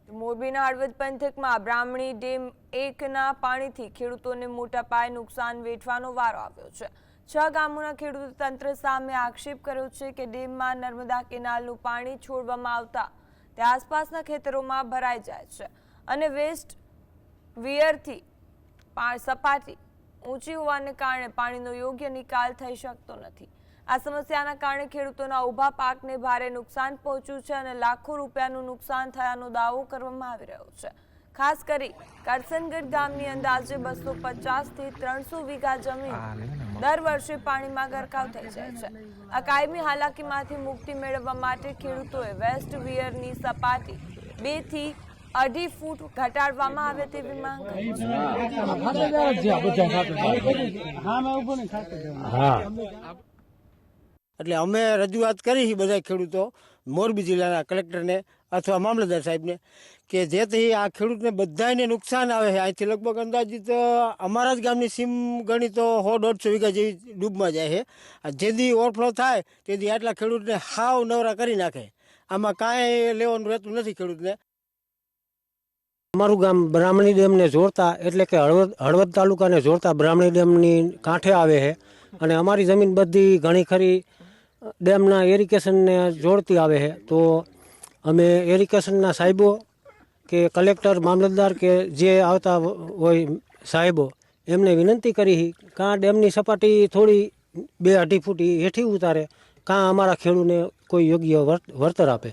મોરબીના હળવદ પંથકમાં બ્રાહ્મણી ડેમ 1ના પાણીથી ખેડૂતોને મોટા પાયે નુકસાન વેઠવાનો વારો આવ્યો છે। 6 ગામોના ખેડૂતો તંત્ર સામે આક્ષેપ કર્યો છે કે ડેમમાં નર્મદા કેનાલનું પાણી છોડવામાં આવતા તે આસપાસના ખેતરોમાં ભરાઈ જાય છે અને વેસ્ટ વિયરથી સપાટી ઊંચી હોવાને કારણે પાણીનો યોગ્ય નિકાલ થઈ શકતો નથી। આ સમસ્યાના કારણે ખેડૂતોના ઊભા પાકને ભારે નુકસાન પહોંચ્યું છે અને લાખો રૂપિયાનું નુકસાન થયાનો દાવો કરવામાં આવી રહ્યો છે। ખાસ કરી કરસનગઢ ગામની અંદાજે 250 થી 300 વીઘા જમીન દર વર્ષે પાણીમાં ગરકાવ થઈ જાય છે। આ કાયમી હાલાકીમાંથી મુક્તિ મેળવવા માટે ખેડૂતોએ વેસ્ટ વિયરની સપાટી 2 થી 2.5 ફૂટ ઘટાડવામાં આવે તેવી માંગ કરી છે। એટલે અમે રજૂઆત કરી બધા ખેડૂતો મોરબી જિલ્લાના કલેક્ટરને અથવા મામલતદાર સાહેબને કે જેથી આ ખેડૂતને બધાને નુકસાન આવે છે। અહીંથી લગભગ અંદાજિત અમારા જ ગામની સીમ ગણી તો 100-150 વીઘા જેવી ડૂબમાં જાય છે। જેથી ઓવરફ્લો થાય તેથી આટલા ખેડૂતને હાવ નવરા કરી નાખે। આમાં કાંઈ લેવાનું રહેતું નથી ખેડૂતને। અમારું ગામ બ્રાહ્મણી ડેમને જોડતા એટલે કે હળવદ તાલુકાને જોડતા બ્રાહ્મણી ડેમની કાંઠે આવે છે અને અમારી જમીન બધી ઘણી ખરી ડેમના એરિગેશનને જોડતી આવે છે। તો અમે એરિગેશનના સાહેબો કે કલેક્ટર મામલતદાર કે જે આવતા હોય સાહેબો એમને વિનંતી કરી કાં ડેમની સપાટી થોડી 2-2.5 ફૂટ હેઠી ઉતારે કાં અમારા ખેડૂતને કોઈ યોગ્ય વળતર આપે।